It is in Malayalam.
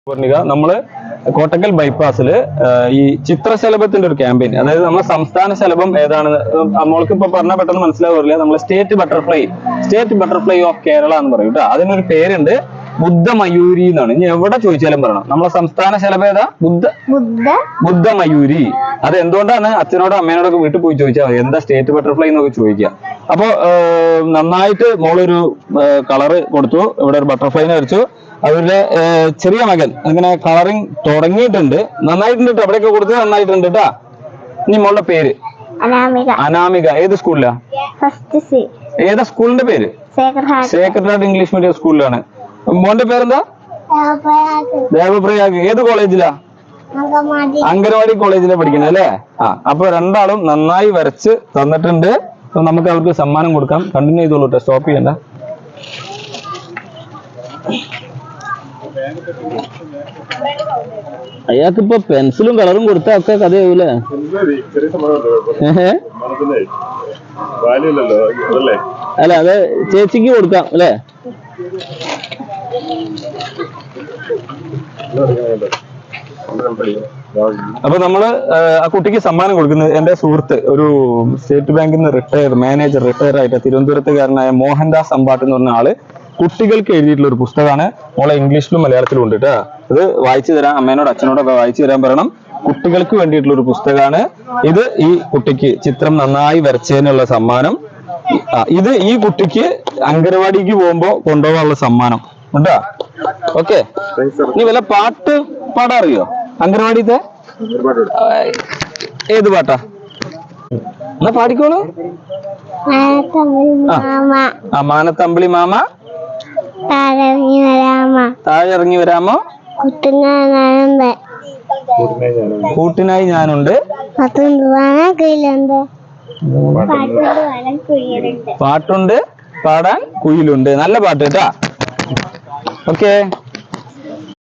നമ്മള് കോട്ടക്കൽ ബൈപ്പാസില് ഈ ചിത്രശലഭത്തിന്റെ ഒരു ക്യാമ്പയിൻ, അതായത് നമ്മളെ സംസ്ഥാന ശലഭം ഏതാണ് നമ്മൾക്ക് ഇപ്പൊ പറഞ്ഞാൽ പെട്ടെന്ന് മനസ്സിലാവില്ല. നമ്മളെ സ്റ്റേറ്റ് ബട്ടർഫ്ലൈ ഓഫ് കേരള എന്ന് പറയും കേട്ടോ. അതിനൊരു പേരുണ്ട്, ബുദ്ധമയൂരി എന്നാണ്. ഇനി എവിടെ ചോദിച്ചാലും പറയണം നമ്മളെ സംസ്ഥാന ശലഭം ഏതാ? ബുദ്ധമയൂരി. അത് എന്തുകൊണ്ടാണ് അച്ഛനോടും അമ്മേനോടൊക്കെ വീട്ടിൽ പോയി ചോദിച്ചാൽ മതി, എന്താ സ്റ്റേറ്റ് ബട്ടർഫ്ലൈ എന്നൊക്കെ ചോദിക്കുക. അപ്പൊ നന്നായിട്ട് മോളൊരു കളറ് കൊടുത്തു, ഇവിടെ ഒരു ബട്ടർഫ്ലൈനെ വരച്ചു. അവരുടെ ചെറിയ മകൻ അങ്ങനെ കളറിങ് തുടങ്ങിയിട്ടുണ്ട്, നന്നായിട്ടുണ്ട് കേട്ടോ. അവിടെയൊക്കെ കൊടുത്ത് നന്നായിട്ടുണ്ട് കേട്ടാ. ഇനി മോളുടെ പേര് അനാമിക. ഏത് സ്കൂളിലാ? ഏതാ സ്കൂളിന്റെ പേര്? സേക്രഡ് ഹാർട്ട് ഇംഗ്ലീഷ് മീഡിയം സ്കൂളിലാണ്. മോന്റെ പേരെന്താ? ദേവപ്രയാഗ്. ഏത് കോളേജിലാ? അങ്കനവാടി കോളേജിലാണ് പഠിക്കുന്നത് അല്ലേ? അപ്പൊ രണ്ടാളും നന്നായി വരച്ച് തന്നിട്ടുണ്ട്. നമുക്ക് അവർക്ക് സമ്മാനം കൊടുക്കാം. കണ്ടിന്യൂ ചെയ്തോളൂ കേട്ടോ, സ്റ്റോപ്പ് ചെയ്യണ്ട. അയാൾക്കിപ്പോ പെൻസിലും കളറും കൊടുത്താ ഒക്കെ കഥയാവൂലേ? അല്ല, അത് ചേച്ചിക്ക് കൊടുക്കാം അല്ലേ? അപ്പൊ നമ്മള് ആ കുട്ടിക്ക് സമ്മാനം കൊടുക്കുന്നത് എന്റെ സുഹൃത്ത്, ഒരു സ്റ്റേറ്റ് ബാങ്കിൽ നിന്ന് റിട്ടയർ ആയിട്ട് തിരുവനന്തപുരത്തുകാരനായ മോഹൻദാസ് അമ്പാട്ട് എന്ന് പറഞ്ഞ ആള് കുട്ടികൾക്ക് എഴുതിയിട്ടുള്ള ഒരു പുസ്തകമാണ്. മോളെ ഇംഗ്ലീഷിലും മലയാളത്തിലും ഉണ്ട് കേട്ടോ. ഇത് വായിച്ചു തരാം, അമ്മേനോട് അച്ഛനോടൊക്കെ വായിച്ചു തരാൻ പറയണം. കുട്ടികൾക്ക് വേണ്ടിയിട്ടുള്ള ഒരു പുസ്തകമാണ് ഇത്. ഈ കുട്ടിക്ക് ചിത്രം നന്നായി വരച്ചതിനുള്ള സമ്മാനം. ഇത് ഈ കുട്ടിക്ക് അംഗനവാടിക്ക് പോകുമ്പോ കൊണ്ടുപോകാനുള്ള സമ്മാനം ഉണ്ടാ. ഓക്കെ, നീ വല്ല പാട്ട് പാടാൻ അറിയോ? അംഗനവാടിത്തെ ഏത് പാട്ടാ? എന്നാ പാടിക്കോളൂ. മാനത്തമ്പിളി മാമ താഴെ ഇറങ്ങി വരാമോ, കൂട്ടിനായി ഞാനുണ്ട്, പാട്ടുണ്ട് പാടാൻ കുയിലുണ്ട്. നല്ല പാട്ട് കേട്ടാ. ഓക്കെ.